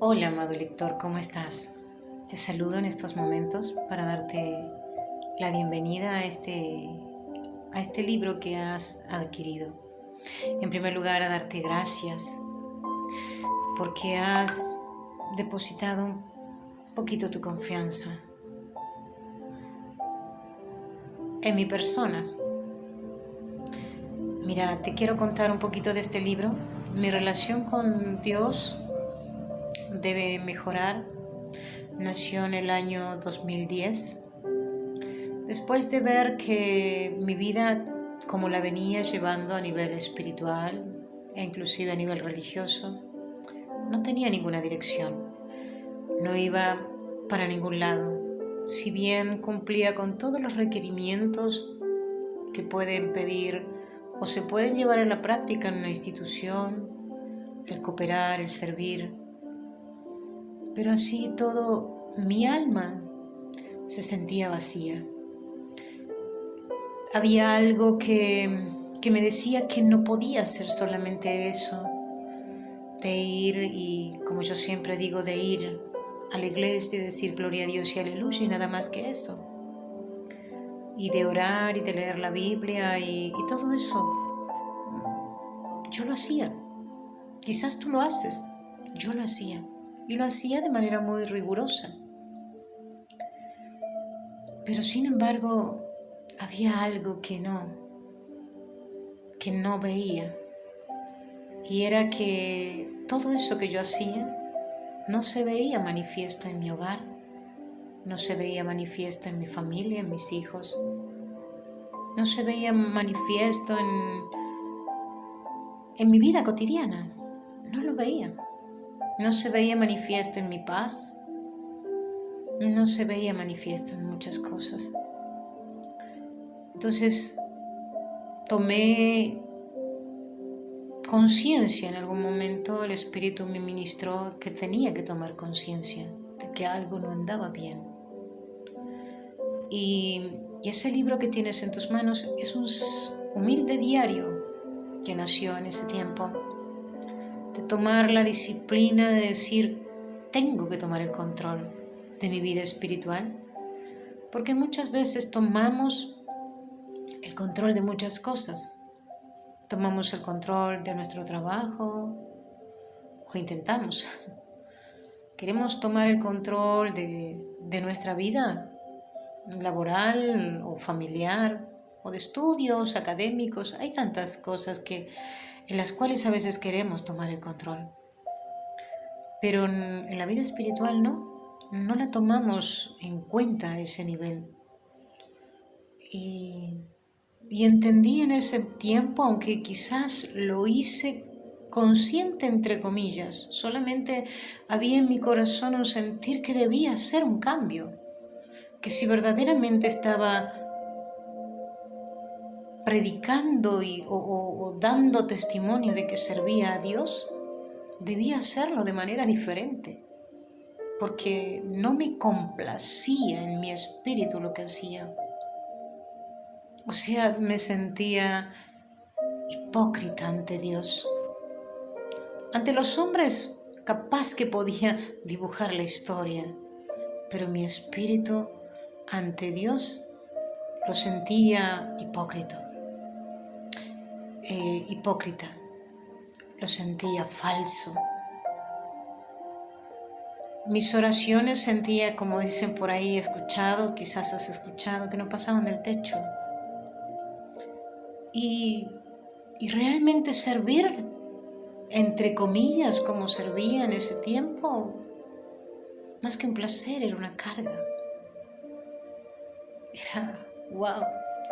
Hola, amado lector, ¿cómo estás? Te saludo en estos momentos para darte la bienvenida a este libro que has adquirido. En primer lugar, a darte gracias porque has depositado un poquito tu confianza en mi persona. Mira, te quiero contar un poquito de este libro. Mi relación con Dios debe mejorar. Nació en el año 2010. Después de ver que mi vida, como la venía llevando a nivel espiritual e inclusive a nivel religioso, no tenía ninguna dirección, no iba para ningún lado. Si bien cumplía con todos los requerimientos que pueden pedir o se pueden llevar a la práctica en una institución, el cooperar, el servir, pero así todo, mi alma se sentía vacía. Había algo que me decía que no podía ser solamente eso, de ir y, como yo siempre digo, de ir a la iglesia y decir gloria a Dios y aleluya y nada más que eso. Y de orar y de leer la Biblia y todo eso. Yo lo hacía. Quizás tú lo haces. Yo lo hacía. Y lo hacía de manera muy rigurosa. Pero sin embargo, había algo que no veía. Y era que todo eso que yo hacía no se veía manifiesto en mi hogar, no se veía manifiesto en mi familia, en mis hijos, no se veía manifiesto en mi vida cotidiana, no lo veía. No se veía manifiesto en mi paz, no se veía manifiesto en muchas cosas. Entonces tomé conciencia en algún momento, el Espíritu me ministró que tenía que tomar conciencia de que algo no andaba bien. Y ese libro que tienes en tus manos es un humilde diario que nació en ese tiempo, de tomar la disciplina de decir, tengo que tomar el control de mi vida espiritual, porque muchas veces tomamos el control de muchas cosas. Tomamos el control de nuestro trabajo, o intentamos. Queremos tomar el control de nuestra vida laboral o familiar, o de estudios académicos. Hay tantas cosas en las cuales a veces queremos tomar el control. Pero en la vida espiritual no la tomamos en cuenta a ese nivel. Y entendí en ese tiempo, aunque quizás lo hice consciente entre comillas, solamente había en mi corazón un sentir que debía hacer un cambio, que si verdaderamente estaba predicando o dando testimonio de que servía a Dios, debía hacerlo de manera diferente, porque no me complacía en mi espíritu lo que hacía. O sea, me sentía hipócrita ante Dios. Ante los hombres, capaz que podía dibujar la historia, pero mi espíritu ante Dios lo sentía hipócrita, lo sentía falso. Mis oraciones sentía, como dicen por ahí, quizás has escuchado, que no pasaban del techo. Y realmente servir, entre comillas, como servía en ese tiempo, más que un placer, era una carga. Era, wow,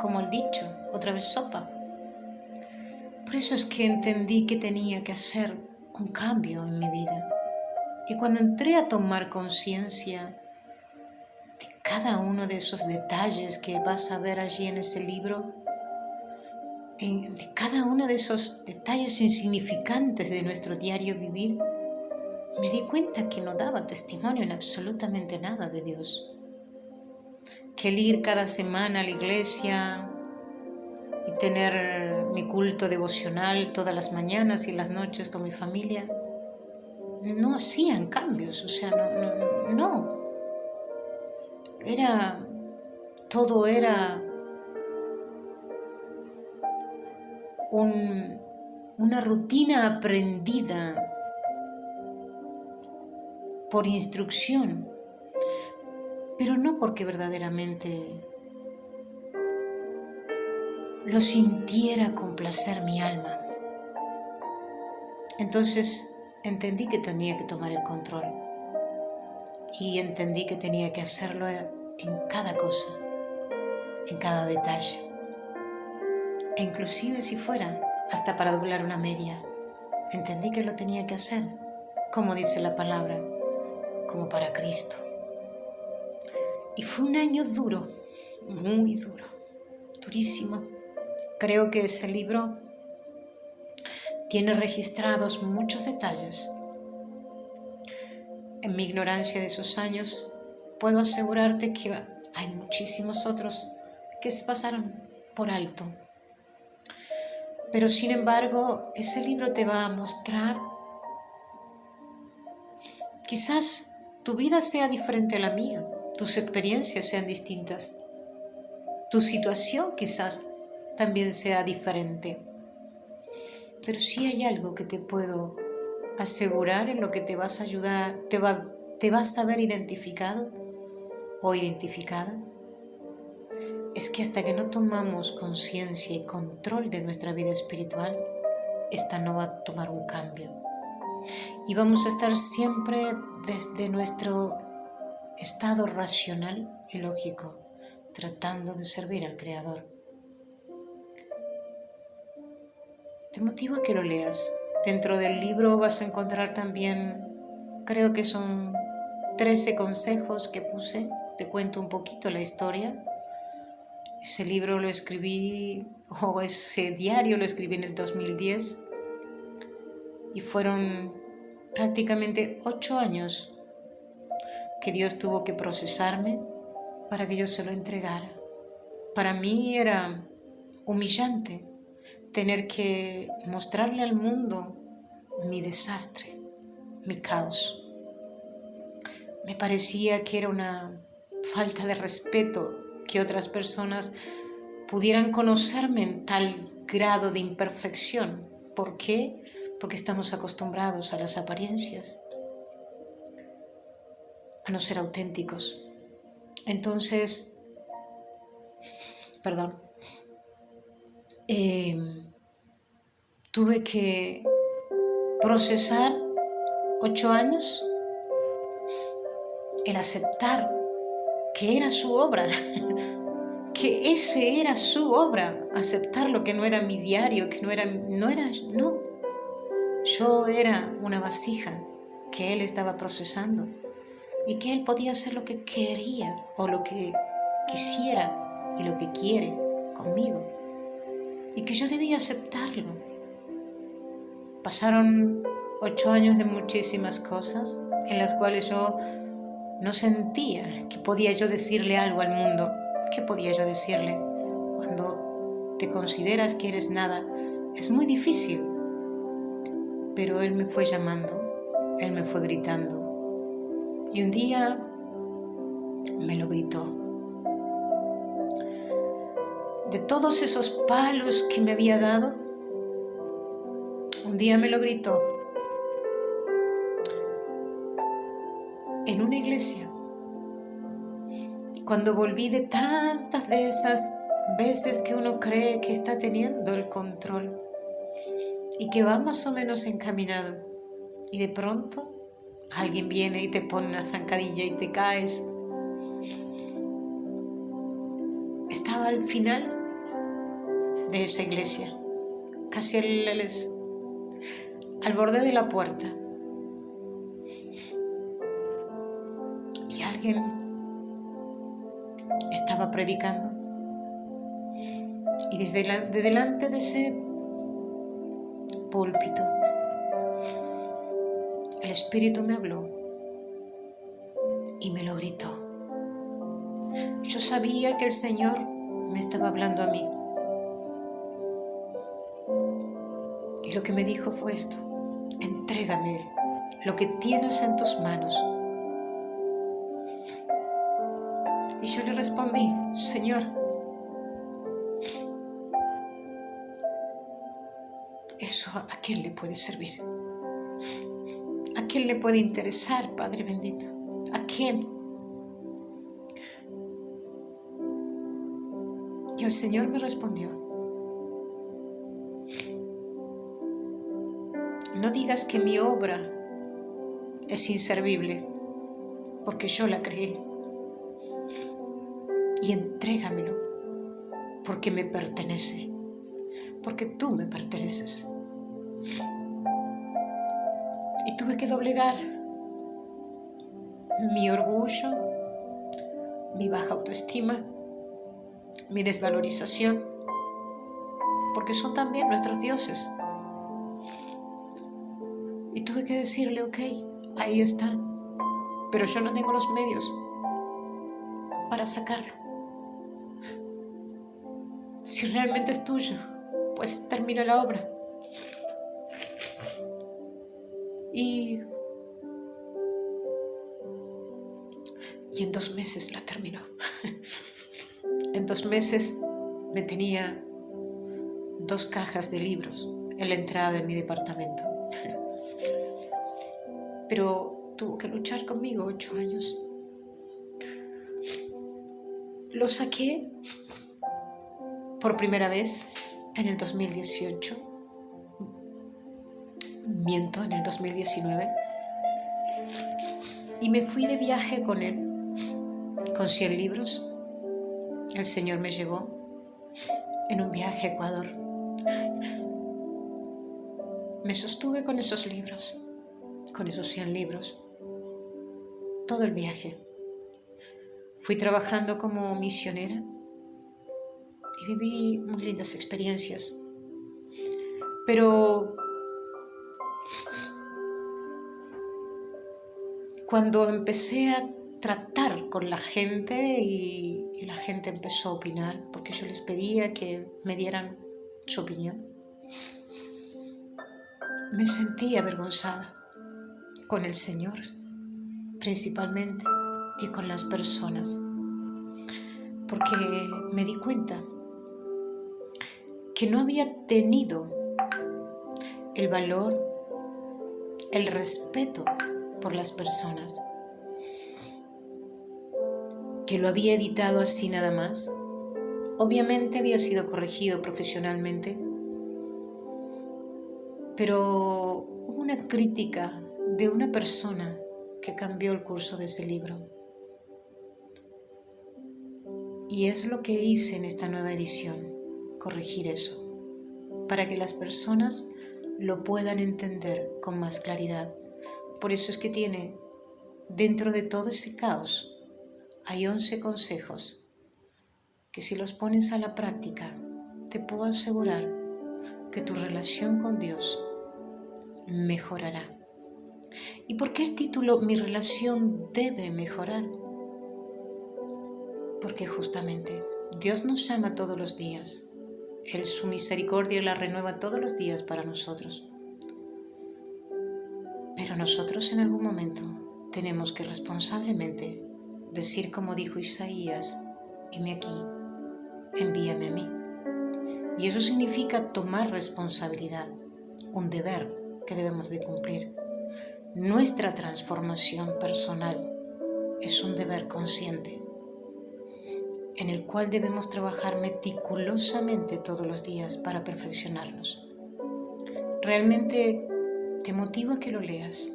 como el dicho, otra vez sopa. Por eso es que entendí que tenía que hacer un cambio en mi vida. Y cuando entré a tomar conciencia de cada uno de esos detalles que vas a ver allí en ese libro, de cada uno de esos detalles insignificantes de nuestro diario vivir, me di cuenta que no daba testimonio en absolutamente nada de Dios. Que el ir cada semana a la iglesia y tener mi culto devocional todas las mañanas y las noches con mi familia no hacían cambios, o sea, no. Todo era una rutina aprendida por instrucción, pero no porque verdaderamente lo sintiera con placer mi alma. Entonces entendí que tenía que tomar el control y entendí que tenía que hacerlo en cada cosa, en cada detalle, e inclusive si fuera hasta para doblar una media. Entendí que lo tenía que hacer, como dice la palabra, como para Cristo. Y fue un año duro, muy duro, durísimo. Creo que ese libro tiene registrados muchos detalles. En mi ignorancia de esos años, puedo asegurarte que hay muchísimos otros que se pasaron por alto. Pero sin embargo, ese libro te va a mostrar, quizás tu vida sea diferente a la mía, tus experiencias sean distintas, tu situación quizás también sea diferente. Pero sí hay algo que te puedo asegurar en lo que te vas a ayudar, te vas a ver identificado o identificada. Es que hasta que no tomamos conciencia y control de nuestra vida espiritual, esta no va a tomar un cambio. Y vamos a estar siempre desde nuestro estado racional y lógico, tratando de servir al Creador. Te motivo a que lo leas. Dentro del libro vas a encontrar también, creo que son 13 consejos que puse. Te cuento un poquito la historia. Ese libro lo escribí, o ese diario lo escribí en el 2010, y fueron prácticamente 8 años que Dios tuvo que procesarme para que yo se lo entregara. Para mí era humillante tener que mostrarle al mundo mi desastre, mi caos. Me parecía que era una falta de respeto que otras personas pudieran conocerme en tal grado de imperfección. ¿Por qué? Porque estamos acostumbrados a las apariencias, a no ser auténticos. Entonces, tuve que procesar 8 años el aceptar que era su obra, que ese era su obra, aceptar lo que no era mi diario, que no. Yo era una vasija que él estaba procesando y que él podía hacer lo que quería o lo que quisiera y lo que quiere conmigo, y que yo debía aceptarlo. Pasaron 8 años de muchísimas cosas en las cuales yo no sentía que podía yo decirle algo al mundo. ¿Qué podía yo decirle? Cuando te consideras que eres nada, es muy difícil. Pero él me fue llamando, él me fue gritando. Y un día me lo gritó. De todos esos palos que me había dado, un día me lo gritó. En una iglesia, cuando volví de tantas de esas veces que uno cree que está teniendo el control y que va más o menos encaminado, y de pronto alguien viene y te pone una zancadilla y te caes. Estaba al final de esa iglesia, casi al borde de la puerta, y alguien estaba predicando, y desde delante de ese púlpito el Espíritu me habló y me lo gritó. Yo sabía que el Señor me estaba hablando a mí, y lo que me dijo fue esto: entrégame lo que tienes en tus manos. Y yo le respondí, Señor, ¿eso a quién le puede servir? ¿A quién le puede interesar, Padre bendito? ¿A quién? Y el Señor me respondió, no digas que mi obra es inservible, porque yo la creé. Y entrégamelo, porque me pertenece, porque tú me perteneces. Y tuve que doblegar mi orgullo, mi baja autoestima, mi desvalorización, porque son también nuestros dioses. Y tuve que decirle, ok, ahí está, pero yo no tengo los medios para sacarlo. Si realmente es tuyo, pues termina la obra. Y en 2 meses la terminó. En 2 meses me tenía 2 cajas de libros en la entrada de mi departamento. Pero tuvo que luchar conmigo 8 años. Lo saqué por primera vez en el 2018. Miento, en el 2019. Y me fui de viaje con él, con 100 libros. El Señor me llevó en un viaje a Ecuador. Me sostuve con esos libros, con esos 100 libros, todo el viaje. Fui trabajando como misionera y viví muy lindas experiencias. Pero cuando empecé a tratar con la gente y la gente empezó a opinar, porque yo les pedía que me dieran su opinión, me sentí avergonzada con el Señor, principalmente, y con las personas, porque me di cuenta que no había tenido el valor, el respeto por las personas, que lo había editado así nada más. Obviamente había sido corregido profesionalmente, pero hubo una crítica de una persona que cambió el curso de ese libro. Y es lo que hice en esta nueva edición, corregir eso, para que las personas lo puedan entender con más claridad. Por eso es que tiene, dentro de todo ese caos, hay 11 consejos que si los pones a la práctica, te puedo asegurar que tu relación con Dios mejorará. ¿Y por qué el título Mi relación debe mejorar? Porque justamente Dios nos llama todos los días. Él su misericordia la renueva todos los días para nosotros. Pero nosotros en algún momento tenemos que responsablemente decir como dijo Isaías, heme aquí, envíame a mí. Y eso significa tomar responsabilidad, un deber que debemos de cumplir. Nuestra transformación personal es un deber consciente en el cual debemos trabajar meticulosamente todos los días para perfeccionarnos. Realmente te motivo a que lo leas,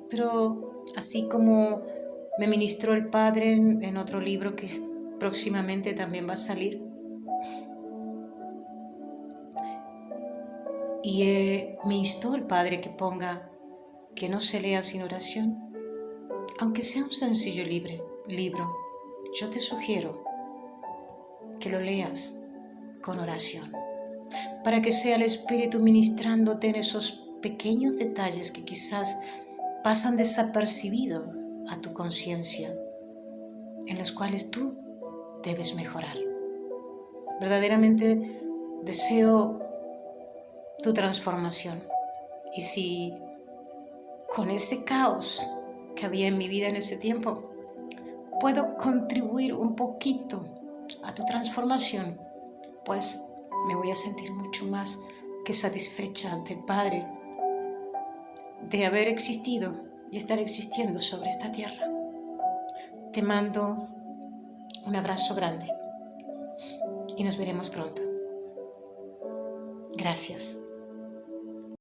pero así como me ministró el Padre en otro libro que próximamente también va a salir, y me instó el Padre que ponga que no se lea sin oración, aunque sea un sencillo libro, yo te sugiero que lo leas con oración, para que sea el Espíritu ministrándote en esos pequeños detalles que quizás pasan desapercibidos a tu conciencia, en los cuales tú debes mejorar. Verdaderamente deseo tu transformación, y si con ese caos que había en mi vida en ese tiempo, puedo contribuir un poquito a tu transformación, pues me voy a sentir mucho más que satisfecha ante el Padre de haber existido y estar existiendo sobre esta tierra. Te mando un abrazo grande y nos veremos pronto. Gracias.